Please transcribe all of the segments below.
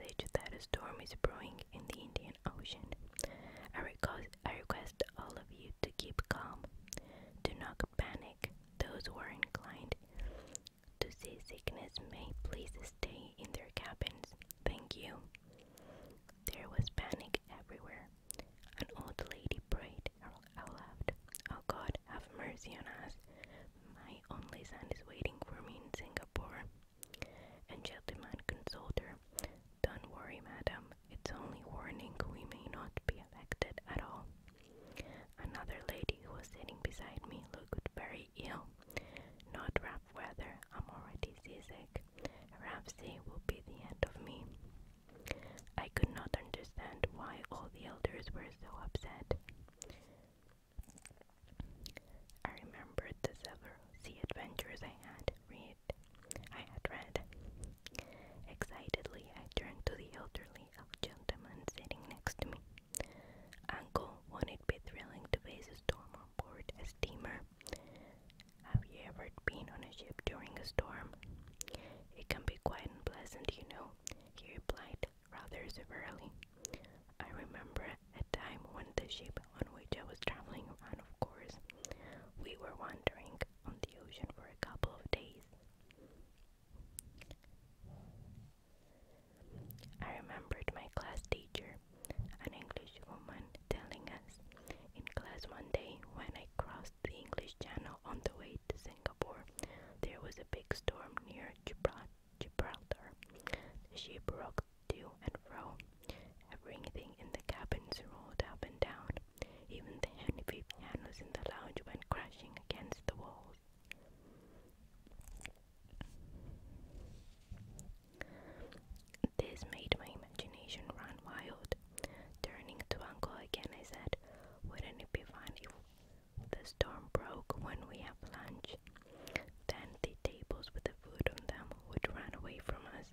message that a storm is brewing in the Indian Ocean. I request all of you to keep calm. Do not panic. Those who are inclined to seasickness may please stay in their cabins. Thank you. There was panic everywhere. An old lady prayed out loud. Oh God, have mercy on us. My only son is waiting for me in Singapore. And gentleman consoled her. Don't worry, madam. It's only warning. We may not be affected at all. Another lady who was sitting beside me looked very ill. Not rough weather. I'm already seasick. A rough sea will be the end of me. I could not understand why all the elders were so upset. I remembered the several sea adventures I had read. Excitedly, I turned to the elderly gentleman sitting next to me. Uncle, won't it be thrilling to face a storm on board a steamer? Have you ever been on a ship during a storm? It can be quite unpleasant, you know, he replied rather severely. I remember a time when the ship on which I was traveling ran off course. We were wandering on the ocean for a couple of days. I remembered my class teacher, an English woman, telling us in class one day when I crossed the English Channel on the way to Singapore, there was a big storm near Gibraltar. The ship rocked to and fro. Everything in the cabins rolled up and down. Even the heavy pianos in the lounge went crashing against the walls. This made my imagination run wild. Turning to Uncle again, I said, wouldn't it be fun if the storm broke when we have lunch? Then the tables with the food on them would run away from us,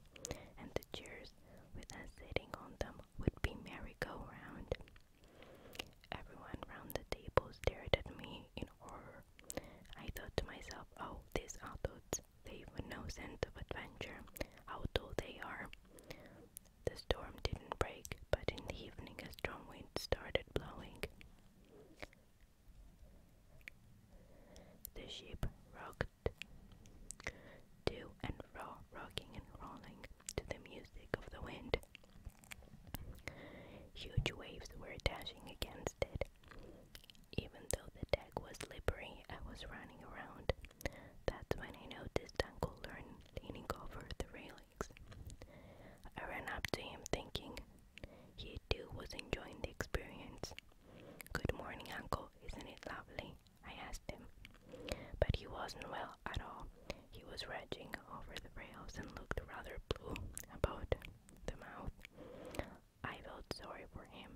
and the chairs with us sitting on them would be merry-go-round. Everyone round the table stared at me in horror. I thought to myself, oh, these adults, they've no sense of adventure. How dull they are. The storm didn't break, but in the evening a strong wind started blowing. The ship rocked to and fro, rocking and rolling to the music of the wind. Huge waves were dashing against it. Even though the deck was slippery, I was running around. That's when I noticed Uncle leaning over the railings. I ran up to him thinking he too was enjoying the experience. Good morning, Uncle. Isn't it lovely? I asked him. But he wasn't well at all. He was raging over the rails and looked rather blue about the mouth. I felt sorry for him.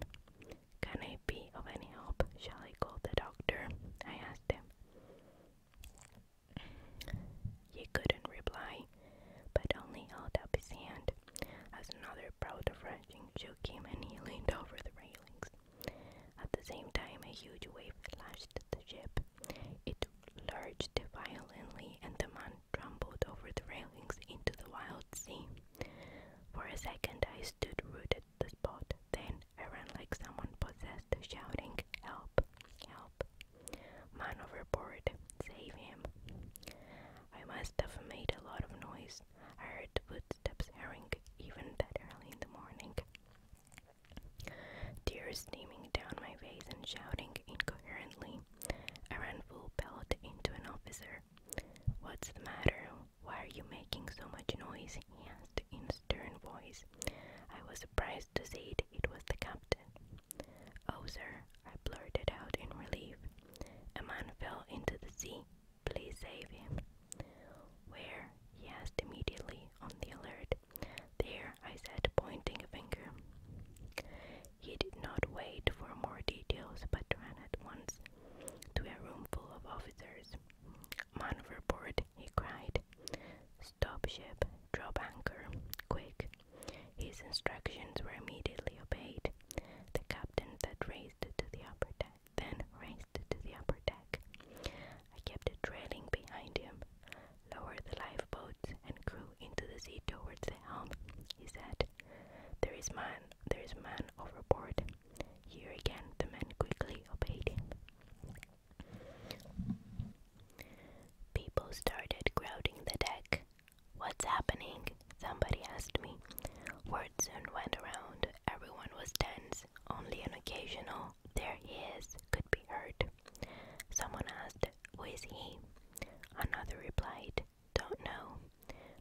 Can I be of any help? Shall I call the doctor? I asked him. He couldn't reply, but only held up his hand as another bout of raging shook him and he leaned over the railings. At the same time, a huge wave lashed the ship. It lurched violently and the man tumbled over the railings into the wild sea. For a second I stood rooted the spot. Then I ran like someone possessed, shouting, help, help, man overboard, save him. I must have made a lot of noise. I heard footsteps hurrying even that early in the morning. Tears streaming down my face and shouting incoherently. I ran full pelt into an officer. What's the matter? Why are you making so much noise? He asked in a stern voice. I was surprised to see it was the captain. Oh, sir, I blurted out in relief. A man fell into the sea. Please save him. Where? He asked immediately on the alert. There, I said, pointing a finger. He did not wait for more details, but ran at once to a room full of officers. Man overboard, he cried. Stop ship, drop anchor, quick. His instructions were immediately obeyed. The captain then raced to the upper deck. I kept trailing behind him. Lower the lifeboats and crew into the sea towards the helm, he said. there is man overboard. Here again, the man quickly obeyed him. People started crowding the deck. What's happening? Somebody asked me. Word soon went around. Everyone was tense. Only an occasional "there he is" could be heard. Someone asked, "Who is he?" Another replied, "Don't know."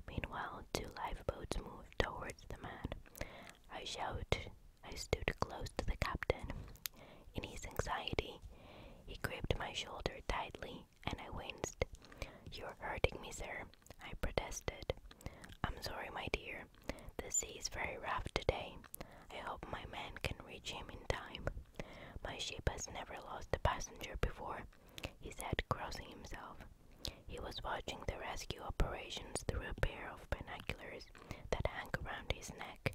Meanwhile, 2 lifeboats moved towards the man. I stood close to the captain. In his anxiety, he gripped my shoulder tightly, and I winced. "You're hurting me, sir," I protested. "I'm sorry, my dear. The sea is very rough today. I hope my man can reach him in time. My ship has never lost a passenger before," he said, crossing himself. He was watching the rescue operations through a pair of binoculars that hung around his neck.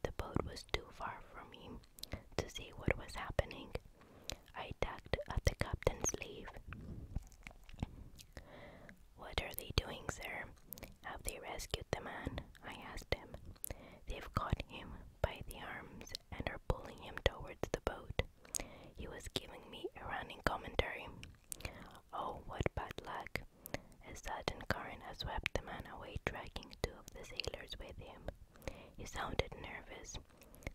The boat was too far from him to see what was happening. I tugged at the captain's sleeve. "What are they doing, sir? Have they rescued the man?" I asked him. "They've caught him by the arms and are pulling him towards the boat." He was giving me a running commentary. "Oh, what bad luck. A sudden current has swept the man away, dragging 2 of the sailors with him." He sounded nervous.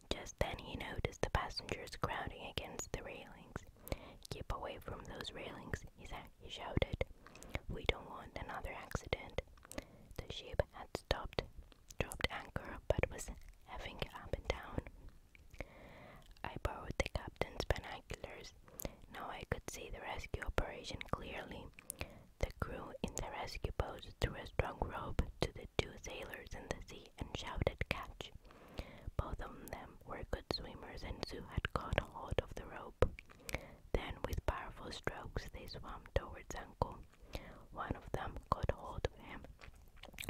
Just then he noticed the passengers crowding against the railings. "Keep away from those railings," he shouted. "We don't want another accident." The ship had dropped anchor, but was heaving up and down. I borrowed the captain's binoculars. Now I could see the rescue operation clearly. The crew in the rescue boat threw a strong rope to the 2 sailors in the sea and shouted, "Catch!" Both of them were good swimmers, and Sue had caught hold of the rope. Then, with powerful strokes, they swam towards Uncle. One of them caught hold of him,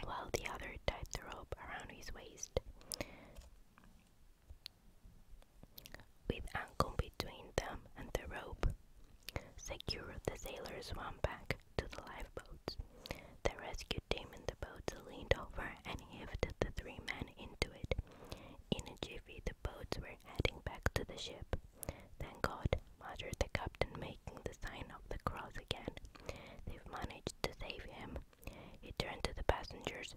while the other tied the rope around his waist. With Uncle between them and the rope secure, the sailors swam back to the lifeboats. The rescue team in the boats leaned over and heaved the 3 men into it. In a jiffy, the boats were heading back to the ship. "Thank God," muttered the captain, making the sign of the cross again. "They've managed to save him." He turned to the passengers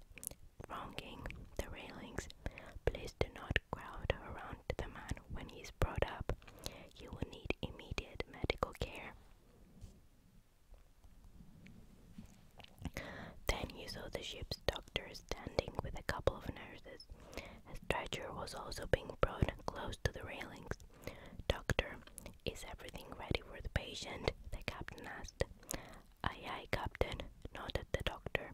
thronging the railings. "Please do not crowd around the man when he's brought up. He will need immediate medical care." Then he saw the ship's doctor standing with a couple of nurses. A stretcher was also being brought close to the railings. "Doctor, is everything ready for the patient?" the captain asked. "Aye, aye, Captain," nodded the doctor.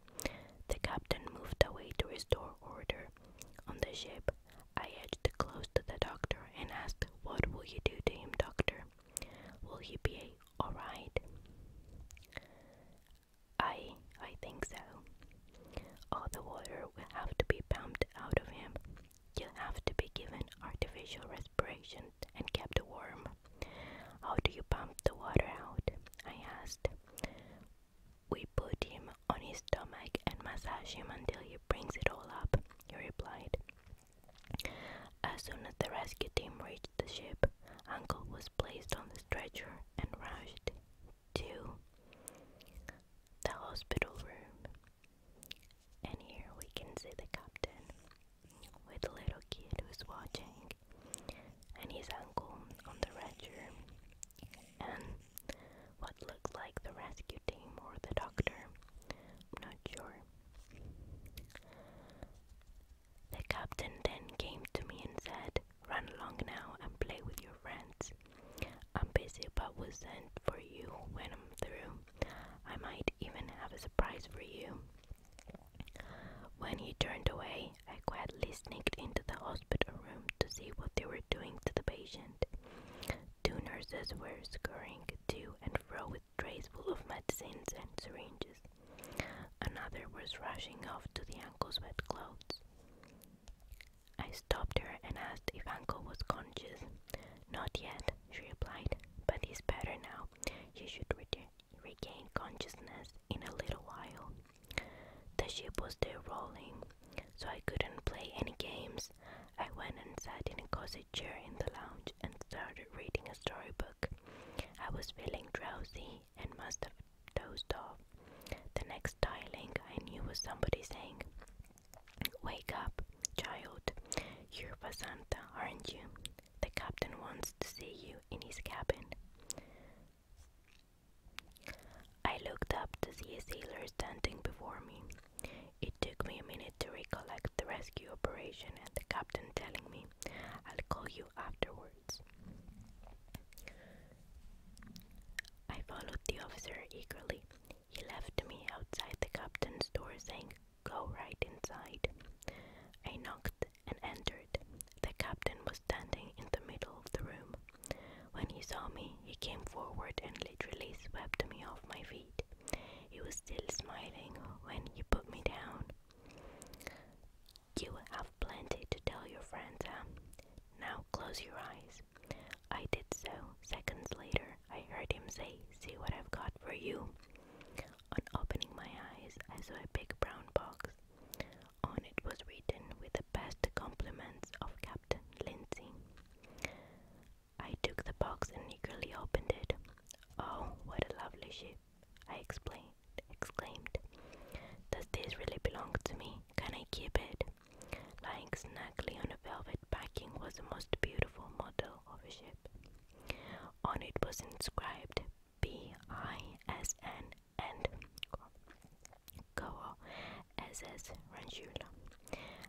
The captain moved away to restore order. On the ship, I edged close to the doctor and asked, "What will you do to him, doctor? Will he be all right?" I think so. All the water will have to be pumped out of him. He'll have to be given artificial respiration and kept warm." "How do you pump the water out?" I asked. "We put him on his stomach and massage him until he brings it all up," he replied. As soon as the rescue team reached the ship, Uncle was placed on the stretcher and rushed to the hospital room. And here we can see the captain with a little kid who's watching, and his uncle on the stretcher, and what looks like the rescue team or the doctor. I'm not sure. The captain then came to me and said, "Run along now and play with your friends. I'm busy but will send for you when I'm through. I might even have a surprise for you." When he turned away, I quietly sneaked into the hospital room to see what they were doing to the patient. 2 nurses were scurrying to and fro with trays full of medicines and syringes. Another was rushing off to the uncle's wet clothes. I stopped her and asked if Uncle was conscious. "Not yet," she replied, "but he's better now. He should regain consciousness in a little while." The ship was still rolling. so I couldn't play any games. I went and sat in a cozy chair in the lounge and started reading a storybook. I was feeling drowsy and must have dozed off. The next dialing I knew was somebody saying, "Wake up, child. You're Vasanta, aren't you? The captain wants to see you in his cabin." I looked up to see a sailor standing before me. It took me a minute to recollect the rescue operation and the captain telling me, "I'll call you afterwards." I followed the officer eagerly. He left me outside the captain's door saying, "Go right inside." I knocked and entered. The captain was standing in the middle of the room. When he saw me, he came forward and literally swept me off my feet. He was still smiling when he put me down. "You have plenty to tell your friends, huh? Now close your eyes." I did so. Seconds later, I heard him say, "See what I've got for you." On opening my eyes, I saw a big brown box. On it was written with the best compliments of Captain Lindsay. I took the box and eagerly opened it. "Oh, what a lovely ship," I exclaimed. "Does this really belong to me? Can I keep it?" Lying snugly on a velvet backing was the most beautiful model of a ship. On it was inscribed BISN and Goa SS Ranchula.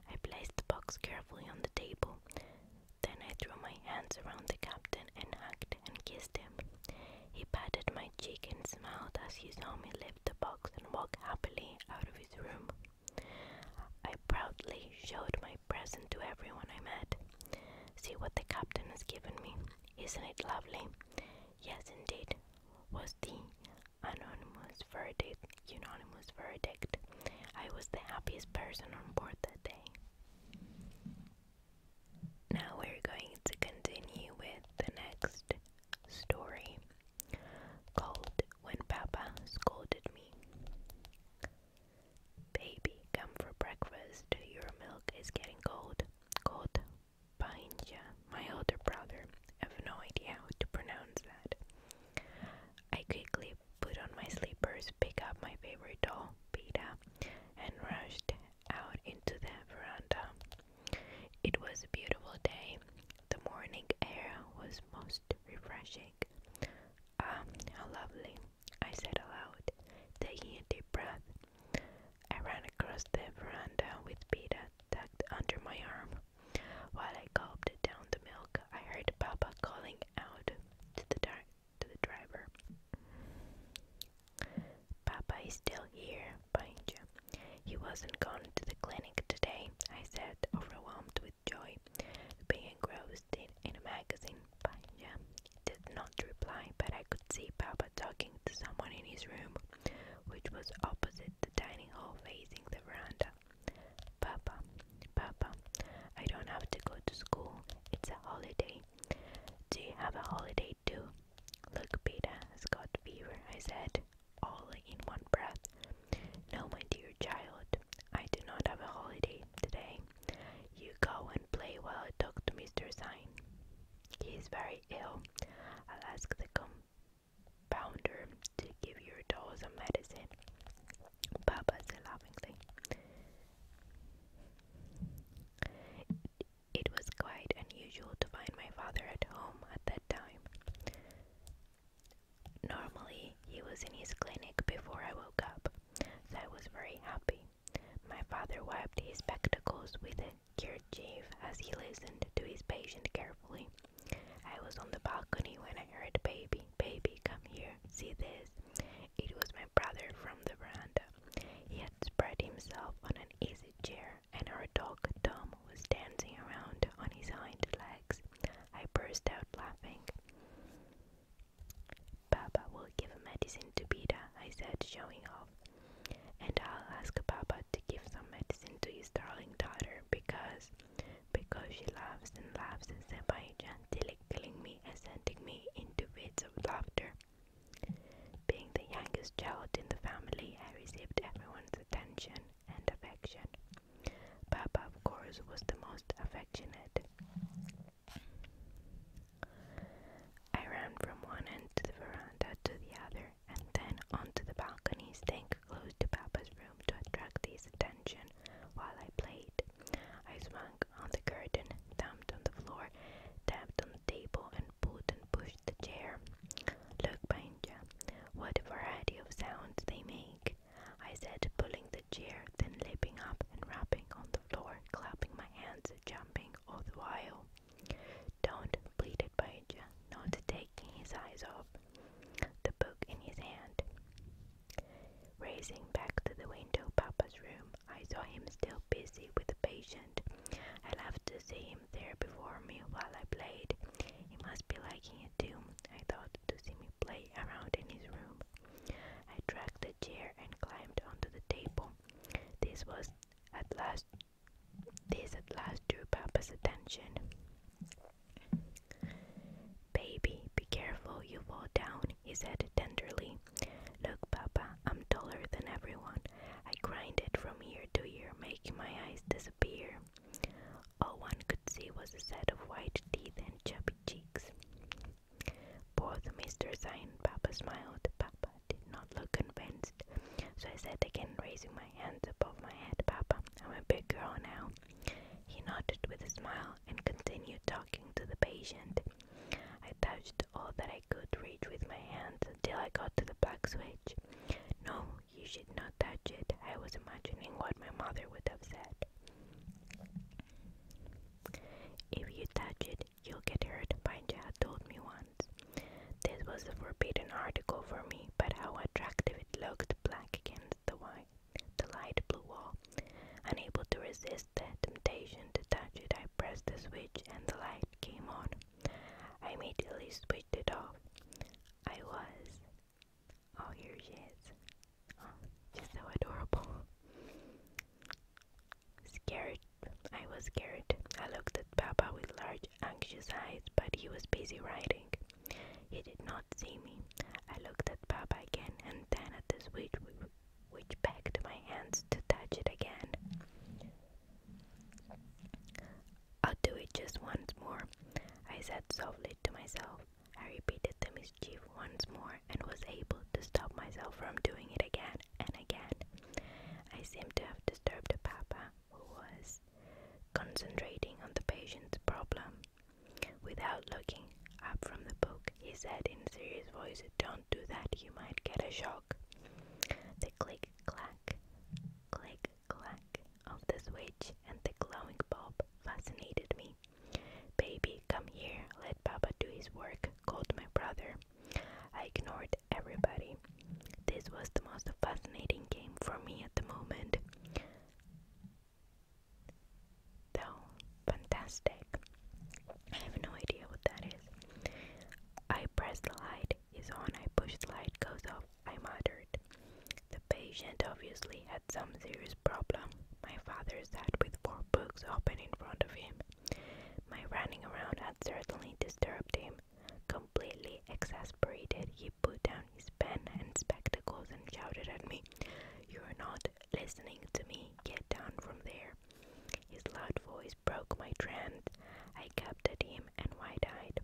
I placed the box carefully on the table. Then I threw my hands around the captain and hugged and kissed him. He patted my cheek and smiled as he saw me lift the box and walk happily out of his room. I proudly showed my present to everyone I met. "See what the captain has given me. Isn't it lovely?" "Yes, indeed," was the unanimous verdict. I was the happiest person on board that day. Now we're going to continue with the next story, called "When Papa Scolded Me." "Baby, come for breakfast. Your milk is getting cold," called Painja, my older brother. I have no idea how to pronounce that. I quickly put on my slippers, picked up my favorite doll, Pita, and rushed out into the veranda. It was a beautiful day. The morning air was most refreshing. "Ah, how lovely," I said aloud, taking a deep breath. I ran across the veranda with Pita tucked under my arm. While I gulped down the milk, I heard Papa calling out to the driver. "Papa is still here, Painja. He wasn't gone to the clinic today," I said, overwhelmed with joy, being engrossed in a magazine. Painja did not reply, but I could see Papa talking to someone in his room, which was opposite the dining hall facing the veranda. "Papa, Papa, I don't have to go to school. It's a holiday. Do you have a holiday too?" "Look, Pita has got fever," I said, all in one breath. "No, my dear child, I do not have a holiday today. You go and play while I talk to Mr. Sign. He is very ill. I'll ask the compounder to give your doll some medicine," Papa said laughingly. It was quite unusual to find my father at home at that time. Normally, he was in his clinic before I woke up, so I was very happy. My father wiped his spectacles with a kerchief as he listened to his patient carefully. I was on the balcony when I heard, "Baby, baby, come here, see this." It was my brother from the veranda. He had spread himself on an easy chair, and our dog Tom was dancing around on his hind legs. I burst out laughing. "Papa will give medicine to Pita," I said, showing off. "And I'll ask Papa to give some medicine to his darling daughter because she laughs and laughs," said Paija, tickling me and sending me into fits of laughter. still busy with the patient. I loved to see him there before me while I played. He must be liking it too, I thought, to see me play around in his room. I dragged the chair and climbed onto the table. This at last drew Papa's attention. "Baby, be careful, you fall down," he said tenderly. "Look, Papa, I'm taller than everyone. I grinded from ear to ear, making my eyes disappear." All one could see was a set of white teeth and chubby cheeks. "Poor the Mr. Sign," Papa smiled. Papa did not look convinced, so I said again, raising my hands above my head, "Papa, I'm a big girl now." He nodded with a smile and continued talking to the patient. I touched all that I could reach with my hands until I got to the black switch. "No, you should not touch it." I was imagining what my mother would have said. "If you touch it, you'll get hurt," Panja had told me once. This was a forbidden article for me, but how attractive it looked black against the light blue wall. Unable to resist the temptation to touch it, I pressed the switch and the light came on. I immediately switched it off. Oh, here she is. Oh, she's so adorable. Scared. I was scared. I looked at Papa with large, anxious eyes, but he was busy writing. He did not see me. I looked at Papa again and then at the switch, which begged my hands to touch it again. "I'll do it just once more," I said softly to myself. I repeated the mischief once more and was able to stop myself from doing it again and again. I seemed to have disturbed Papa, who was concentrating on the patient's problem. Without looking up from the book, he said in a serious voice, "Don't do that, you might get a shock." The click-clack of the switch and the glowing bulb fascinated me. "Baby, come here, let Papa do his work," called my brother. I ignored everybody. This was the most fascinating game for me at the moment. Though fantastic. I have no idea what that is. I press the light is on, I push the light goes off, I muttered. The patient obviously had some serious problem. My father sat with 4 books open in front of him. My running around had certainly disturbed him. Completely exasperated, he put down his pen and spectacles and shouted at me, "You're not listening to me, get down from there." His loud voice broke my trance. I gaped at him and wide-eyed.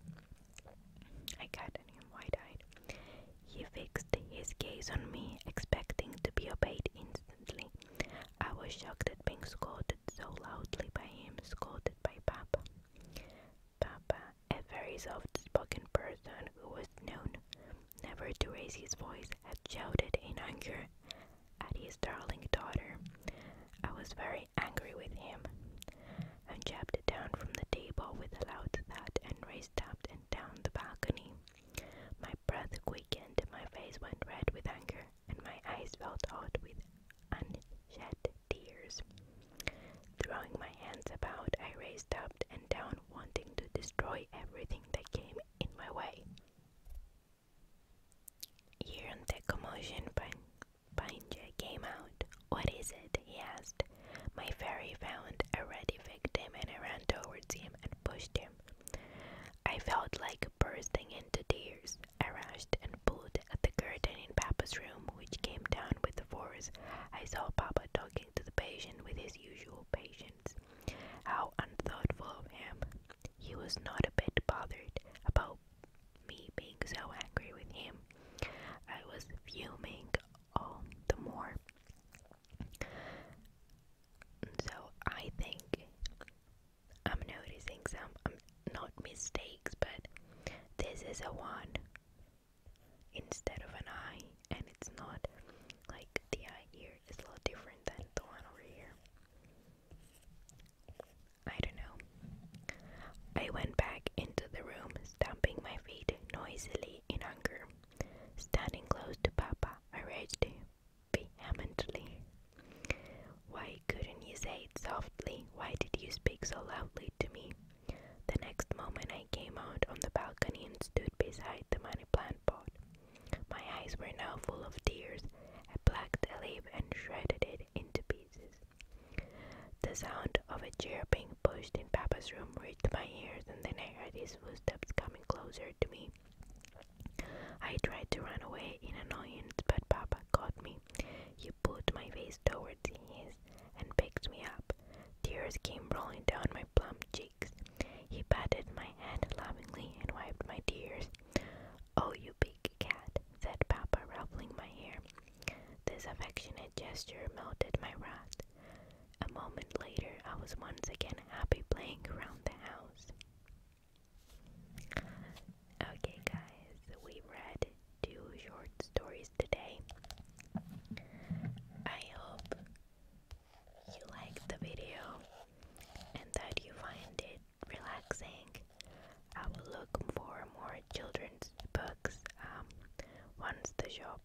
He fixed his gaze on me, expecting to be obeyed instantly. I was shocked at being scolded so loudly by him, scolded by Papa. Papa, a very soft-spoken person who was known never to raise his voice, had shouted in anger at his darling daughter. I was very angry with him, and jumped down from the table with a loud thud and raced up and down the balcony. My breath quickened, my face went red with anger, and my eyes felt hot with unshed tears. Throwing my hands about, I raced up and down, wanting to destroy everything that came in my way. Hearing the commotion, Panja came out. "What is it?" he asked. My fairy found a ready victim and I ran towards him and pushed him. I felt like bursting into tears. I rushed and pulled at the curtain in Papa's room, which came down with force. I saw Papa talking to the patient with his usual patience. How unthoughtful of him. He was not a bit bothered about me being so angry with him. I was fuming all the more. So I think I'm noticing some, not mistakes, but this is a 1 instead of an I, and it's not like the I here is a lot different than the one over here. I don't know. I went back into the room, stamping my feet noisily in anger. Standing close to Papa, I raged vehemently. "Why couldn't you say softly. Why did you speak so loudly to me? The next moment I came out on the balcony and stood beside the money plant pot. My eyes were now full of tears. I plucked a leaf and shredded it into pieces. The sound of a chair being pushed in Papa's room reached my ears, and then I heard his footsteps coming closer to me. I tried to run away in annoyance, but Papa caught me. He put my face towards his and picked me up. Tears came rolling down my plump cheeks. He patted my head lovingly and wiped my tears. "Oh, you big cat," said Papa, ruffling my hair. This affectionate gesture melted my wrath. A moment later, I was once again happy playing around the house. Okay, guys, we read 2 short stories today. I hope you liked the video and that you find it relaxing. I will look for more children's books once the shop